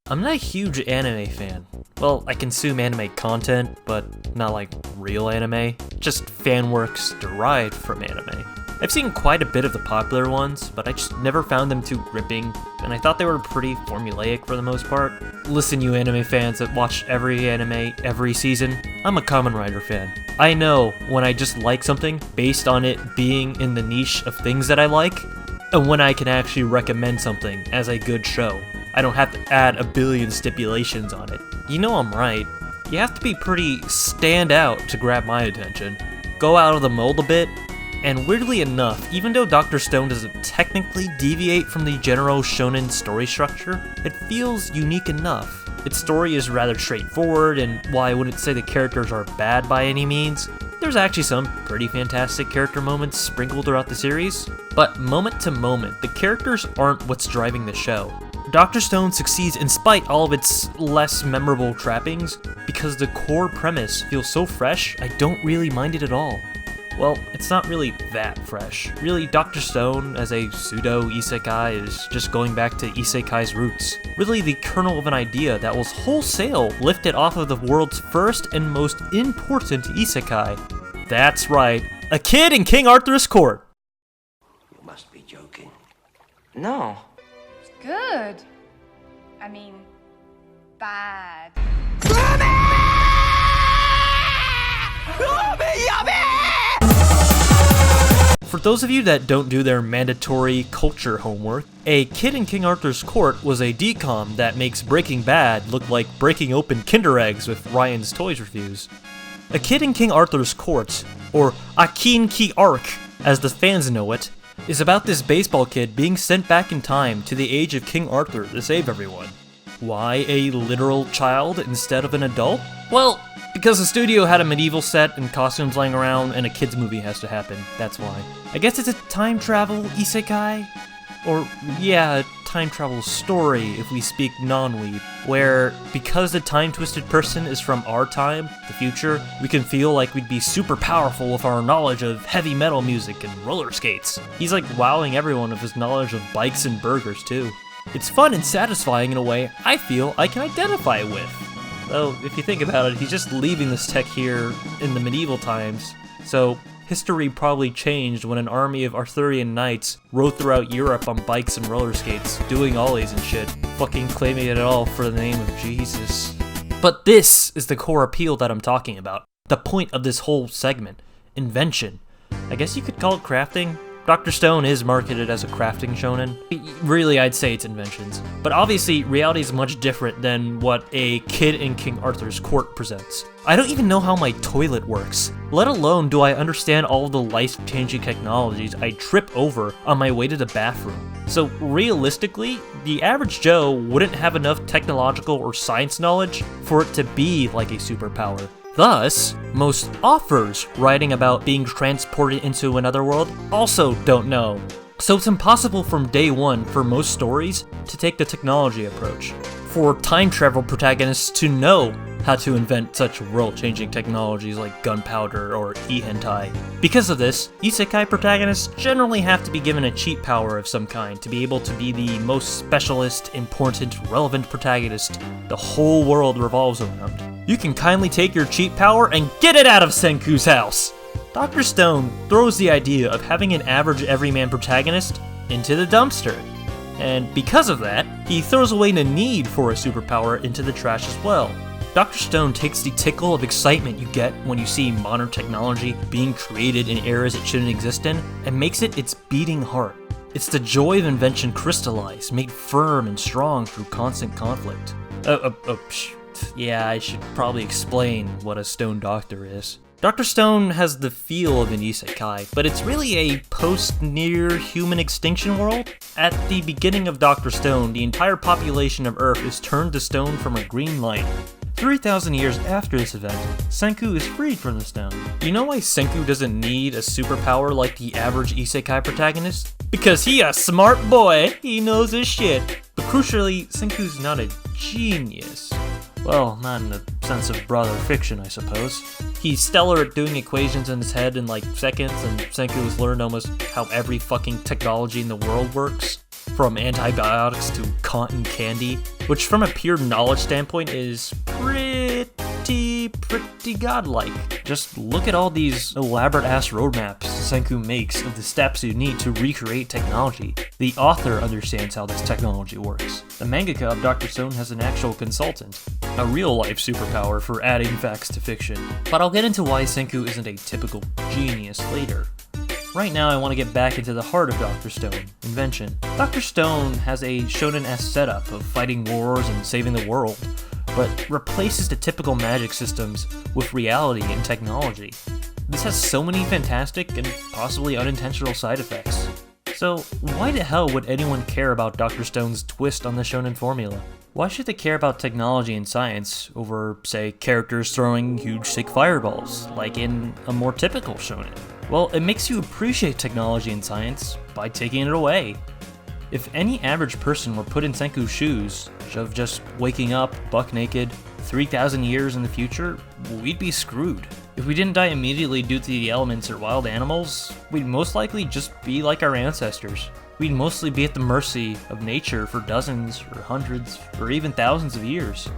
I'm not a huge anime fan. Well, I consume anime content, but not like real anime, just fan works derived from anime. I've seen quite a bit of the popular ones, but I just never found them too gripping, and I thought they were pretty formulaic for the most part. Listen, you anime fans that watch every anime every season, I'm a Kamen Rider fan. I know when I just like something based on it being in the niche of things that I like, and when I can actually recommend something as a good show. I don't have to add a billion stipulations on it. You know I'm right. You have to be pretty stand out to grab my attention. Go out of the mold a bit, and weirdly enough, even though Dr. Stone doesn't technically deviate from the general shonen story structure, it feels unique enough. Its story is rather straightforward, and while I wouldn't say the characters are bad by any means, there's actually some pretty fantastic character moments sprinkled throughout the series. But moment to moment, the characters aren't what's driving the show. Dr. Stone succeeds in spite all of its less memorable trappings, because the core premise feels so fresh, I don't really mind it at all. Well, it's not really that fresh. Really, Dr. Stone, as a pseudo-isekai, is just going back to isekai's roots. Really the kernel of an idea that was wholesale lifted off of the world's first and most important isekai. That's right, a kid in King Arthur's court. You must be joking. No. It's good. I mean, bad. For those of you that don't do their mandatory culture homework, A Kid in King Arthur's Court was a decom that makes Breaking Bad look like breaking open Kinder Eggs with Ryan's Toys reviews. A Kid in King Arthur's Court, or Akin Ki Ark as the fans know it, is about this baseball kid being sent back in time to the age of King Arthur to save everyone. Why a literal child instead of an adult? Well, because the studio had a medieval set and costumes lying around and a kids movie has to happen, that's why. I guess it's a time travel isekai? Or, yeah, a time travel story if we speak non-weeb, where because the time-twisted person is from our time, the future, we can feel like we'd be super powerful with our knowledge of heavy metal music and roller skates. He's like wowing everyone with his knowledge of bikes and burgers too. It's fun and satisfying in a way I feel I can identify with. Though, if you think about it, he's just leaving this tech here in the medieval times, so history probably changed when an army of Arthurian knights rode throughout Europe on bikes and roller skates, doing ollies and shit, fucking claiming it all for the name of Jesus. But this is the core appeal that I'm talking about. The point of this whole segment. Invention. I guess you could call it crafting. Dr. Stone is marketed as a crafting shonen. Really, I'd say it's inventions. But obviously, reality is much different than what a Kid in King Arthur's Court presents. I don't even know how my toilet works, let alone do I understand all of the life-changing technologies I trip over on my way to the bathroom. So realistically, the average Joe wouldn't have enough technological or science knowledge for it to be like a superpower. Thus, most authors writing about being transported into another world also don't know. So it's impossible from day one for most stories to take the technology approach. For time travel protagonists to know how to invent such world-changing technologies like gunpowder or e-hentai. Because of this, isekai protagonists generally have to be given a cheat power of some kind to be able to be the most specialist, important, relevant protagonist the whole world revolves around. You can kindly take your cheat power and get it out of Senku's house! Dr. Stone throws the idea of having an average everyman protagonist into the dumpster. And because of that, he throws away the need for a superpower into the trash as well. Dr. Stone takes the tickle of excitement you get when you see modern technology being created in eras it shouldn't exist in, and makes it its beating heart. It's the joy of invention crystallized, made firm and strong through constant conflict. Yeah, I should probably explain what a Stone Doctor is. Dr. Stone has the feel of an isekai, but it's really a post-near human extinction world. At the beginning of Dr. Stone, the entire population of Earth is turned to stone from a green light. 3,000 years after this event, Senku is freed from the stone. You know why Senku doesn't need a superpower like the average isekai protagonist? Because he a smart boy, he knows his shit. But crucially, Senku's not a genius. Well, not in the sense of broader fiction, I suppose. He's stellar at doing equations in his head in like seconds, and Senku has learned almost how every fucking technology in the world works. from antibiotics to cotton candy, which from a pure knowledge standpoint is pretty godlike. Just look at all these elaborate-ass roadmaps Senku makes of the steps you need to recreate technology. The author understands how this technology works. The mangaka of Dr. Stone has an actual consultant, a real-life superpower for adding facts to fiction. But I'll get into why Senku isn't a typical genius later. Right now I want to get back into the heart of Dr. Stone, invention. Dr. Stone has a shonen-esque setup of fighting wars and saving the world, but replaces the typical magic systems with reality and technology. This has so many fantastic and possibly unintentional side effects. So why the hell would anyone care about Dr. Stone's twist on the shonen formula? Why should they care about technology and science over, say, characters throwing huge sick fireballs, like in a more typical shonen? Well, it makes you appreciate technology and science by taking it away. If any average person were put in Senku's shoes of just waking up buck naked 3,000 years in the future, we'd be screwed. If we didn't die immediately due to the elements or wild animals, we'd most likely just be like our ancestors. We'd mostly be at the mercy of nature for dozens or hundreds or even thousands of years.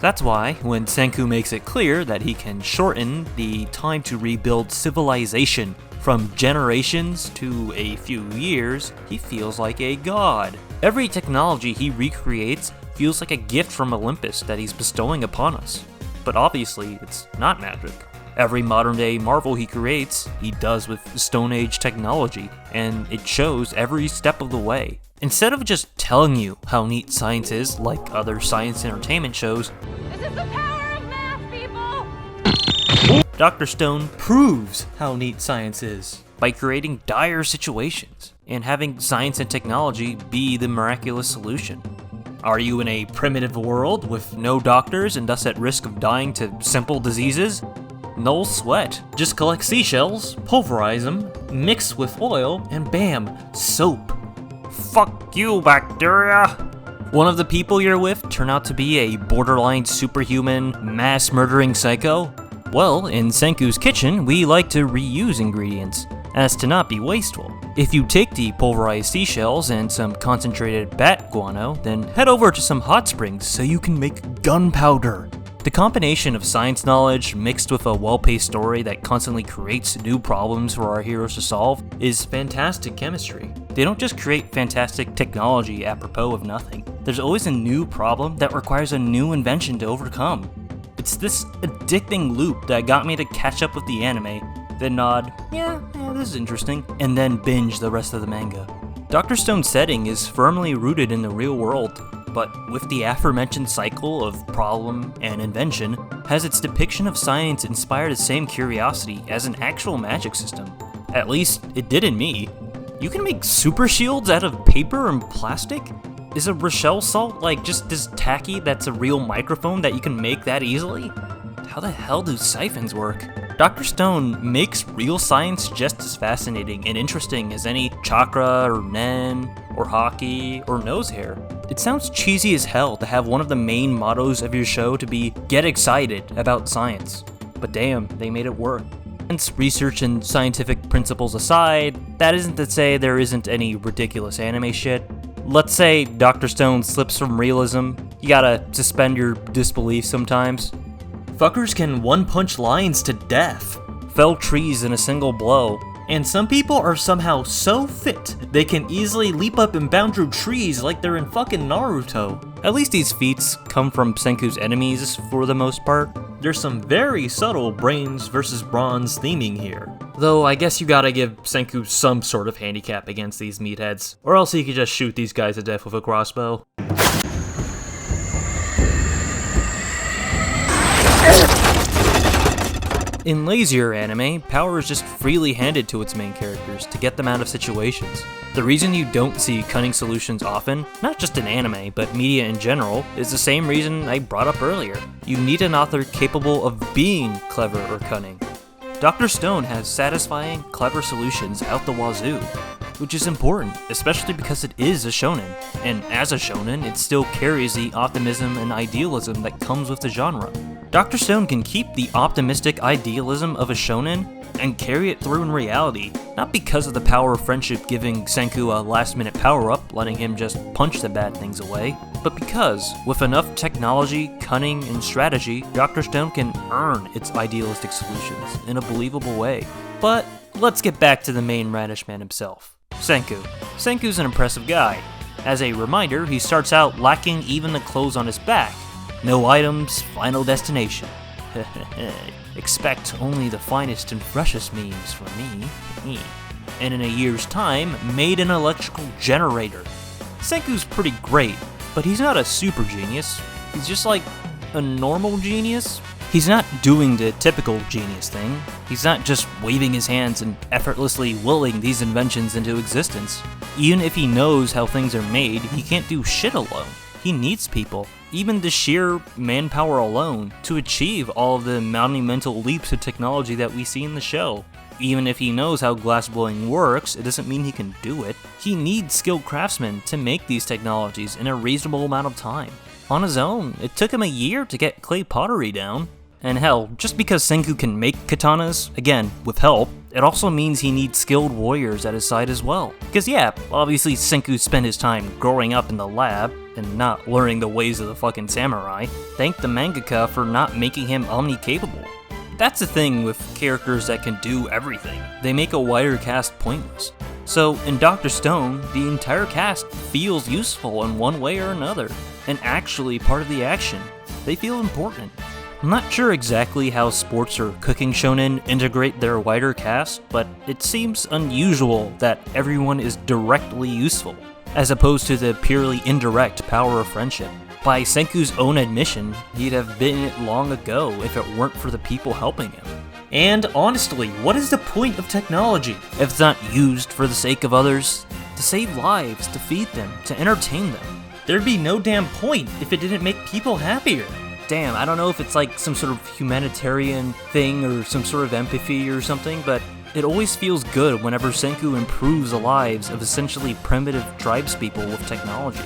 That's why, when Senku makes it clear that he can shorten the time to rebuild civilization from generations to a few years, he feels like a god. Every technology he recreates feels like a gift from Olympus that he's bestowing upon us. But obviously, it's not magic. Every modern-day marvel he creates, he does with Stone Age technology, and it shows every step of the way. Instead of just telling you how neat science is, like other science entertainment shows, This is the power of math, people! Dr. Stone proves how neat science is by creating dire situations and having science and technology be the miraculous solution. Are you in a primitive world with no doctors and thus at risk of dying to simple diseases? No sweat. Just collect seashells, pulverize them, mix with oil, and bam, soap. Fuck you, bacteria! One of the people you're with turn out to be a borderline superhuman, mass-murdering psycho? Well, in Senku's kitchen, we like to reuse ingredients, as to not be wasteful. If you take the pulverized seashells and some concentrated bat guano, then head over to some hot springs so you can make gunpowder. The combination of science knowledge mixed with a well-paced story that constantly creates new problems for our heroes to solve is fantastic chemistry. They don't just create fantastic technology apropos of nothing. There's always a new problem that requires a new invention to overcome. It's this addicting loop that got me to catch up with the anime, then nod, yeah, this is interesting, and then binge the rest of the manga. Dr. Stone's setting is firmly rooted in the real world, but with the aforementioned cycle of problem and invention, has its depiction of science inspire the same curiosity as an actual magic system. At least, it did in me. You can make super shields out of paper and plastic? Is a Rochelle salt like just this tacky that's a real microphone that you can make that easily? How the hell do siphons work? Dr. Stone makes real science just as fascinating and interesting as any chakra or nen or hockey or nose hair. It sounds cheesy as hell to have one of the main mottos of your show to be get excited about science, but damn, they made it work. Hence, research and scientific principles aside, that isn't to say there isn't any ridiculous anime shit. Let's say Dr. Stone slips from realism, you gotta suspend your disbelief sometimes. Fuckers can one-punch lions to death, fell trees in a single blow, and some people are somehow so fit they can easily leap up and bound through trees like they're in fucking Naruto. At least these feats come from Senku's enemies for the most part. There's some very subtle brains versus bronze theming here. Though I guess you gotta give Senku some sort of handicap against these meatheads, or else he could just shoot these guys to death with a crossbow. In lazier anime, power is just freely handed to its main characters to get them out of situations. The reason you don't see cunning solutions often, not just in anime, but media in general, is the same reason I brought up earlier. You need an author capable of being clever or cunning. Dr. Stone has satisfying, clever solutions out the wazoo, which is important, especially because it is a shonen, and as a shonen, it still carries the optimism and idealism that comes with the genre. Dr. Stone can keep the optimistic idealism of a shonen and carry it through in reality, not because of the power of friendship giving Senku a last-minute power-up, letting him just punch the bad things away, but because, with enough technology, cunning, and strategy, Dr. Stone can earn its idealistic solutions in a believable way. But let's get back to the main Radish Man himself, Senku. Senku's an impressive guy. As a reminder, he starts out lacking even the clothes on his back. No items, final destination. Expect only the finest and freshest memes from me. And in a year's time, made an electrical generator. Senku's pretty great, but he's not a super genius. He's just like a normal genius. He's not doing the typical genius thing. He's not just waving his hands and effortlessly willing these inventions into existence. Even if he knows how things are made, he can't do shit alone. He needs people, even the sheer manpower alone, to achieve all of the monumental leaps of technology that we see in the show. Even if he knows how glassblowing works, it doesn't mean he can do it. He needs skilled craftsmen to make these technologies in a reasonable amount of time. On his own, it took him a year to get clay pottery down. And hell, just because Senku can make katanas, again, with help, it also means he needs skilled warriors at his side as well. Because yeah, obviously Senku spent his time growing up in the lab, and not learning the ways of the fucking samurai. Thank the mangaka for not making him omni-capable. That's the thing with characters that can do everything. They make a wider cast pointless. So in Dr. Stone, the entire cast feels useful in one way or another, and actually part of the action. They feel important. I'm not sure exactly how sports or cooking shonen integrate their wider cast, but it seems unusual that everyone is directly useful, as opposed to the purely indirect power of friendship. By Senku's own admission, he'd have been it long ago if it weren't for the people helping him. And honestly, what is the point of technology if it's not used for the sake of others? To save lives, to feed them, to entertain them. There'd be no damn point if it didn't make people happier. Damn, I don't know if it's like some sort of humanitarian thing or some sort of empathy or something, but it always feels good whenever Senku improves the lives of essentially primitive tribespeople with technology.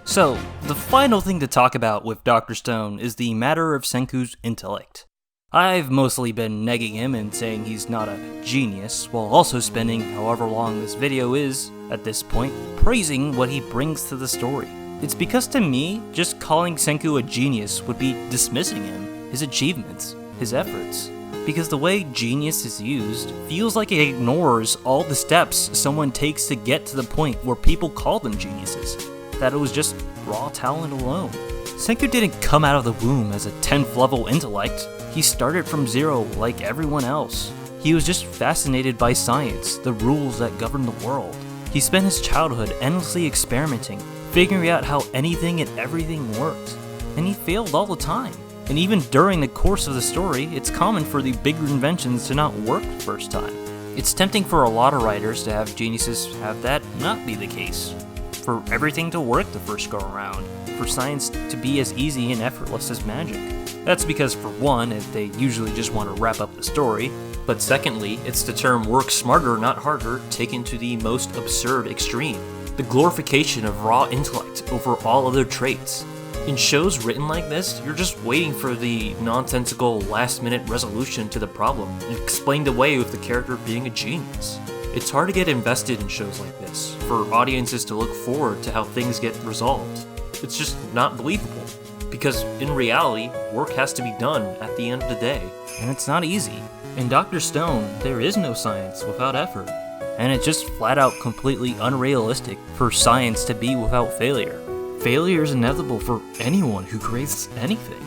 So, the final thing to talk about with Dr. Stone is the matter of Senku's intellect. I've mostly been negging him and saying he's not a genius, while also spending however long this video is, at this point, praising what he brings to the story. It's because to me, just calling Senku a genius would be dismissing him, his achievements, his efforts. Because the way genius is used feels like it ignores all the steps someone takes to get to the point where people call them geniuses. That it was just raw talent alone. Senku didn't come out of the womb as a 10th level intellect. He started from zero like everyone else. He was just fascinated by science, the rules that govern the world. He spent his childhood endlessly experimenting, figuring out how anything and everything worked. And he failed all the time. And even during the course of the story, it's common for the bigger inventions to not work the first time. It's tempting for a lot of writers to have geniuses have that not be the case. For everything to work the first go around. For science to be as easy and effortless as magic. That's because for one, they usually just want to wrap up the story. But secondly, it's the term work smarter not harder taken to the most absurd extreme. The glorification of raw intellect over all other traits. In shows written like this, you're just waiting for the nonsensical last-minute resolution to the problem, explained away with the character being a genius. It's hard to get invested in shows like this, for audiences to look forward to how things get resolved. It's just not believable, because in reality, work has to be done at the end of the day, and it's not easy. In Dr. Stone, there is no science without effort, and it's just flat out completely unrealistic for science to be without failure. Failure is inevitable for anyone who creates anything.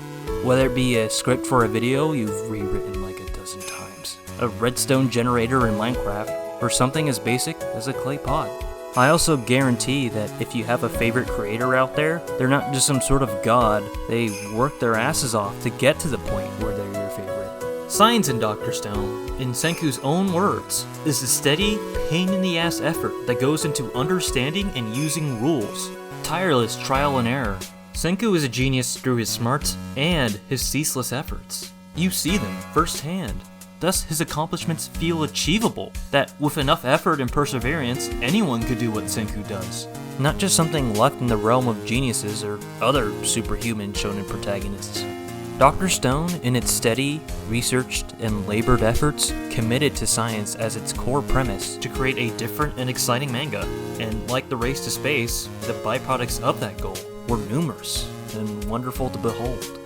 Whether it be a script for a video you've rewritten like a dozen times, a redstone generator in Minecraft, or something as basic as a clay pot. I also guarantee that if you have a favorite creator out there, they're not just some sort of god, they work their asses off to get to the point where they're your favorite. Science in Dr. Stone, in Senku's own words, is a steady, pain-in-the-ass effort that goes into understanding and using rules. Tireless trial and error. Senku is a genius through his smarts and his ceaseless efforts. You see them firsthand. Thus, his accomplishments feel achievable, that with enough effort and perseverance, anyone could do what Senku does. Not just something left in the realm of geniuses or other superhuman shonen protagonists. Dr. Stone, in its steady, researched, and labored efforts, committed to science as its core premise to create a different and exciting manga. And like the race to space, the byproducts of that goal were numerous and wonderful to behold.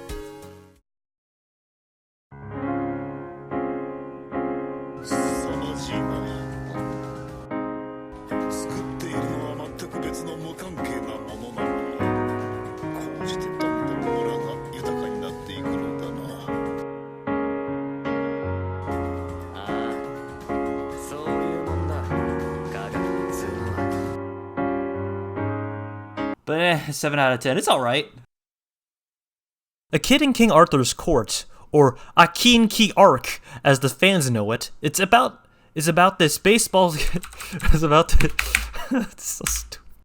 But 7 out of 10, it's alright. A Kid in King Arthur's Court, or Akin Ki Ark, as the fans know it, is about this baseball... it's so stupid.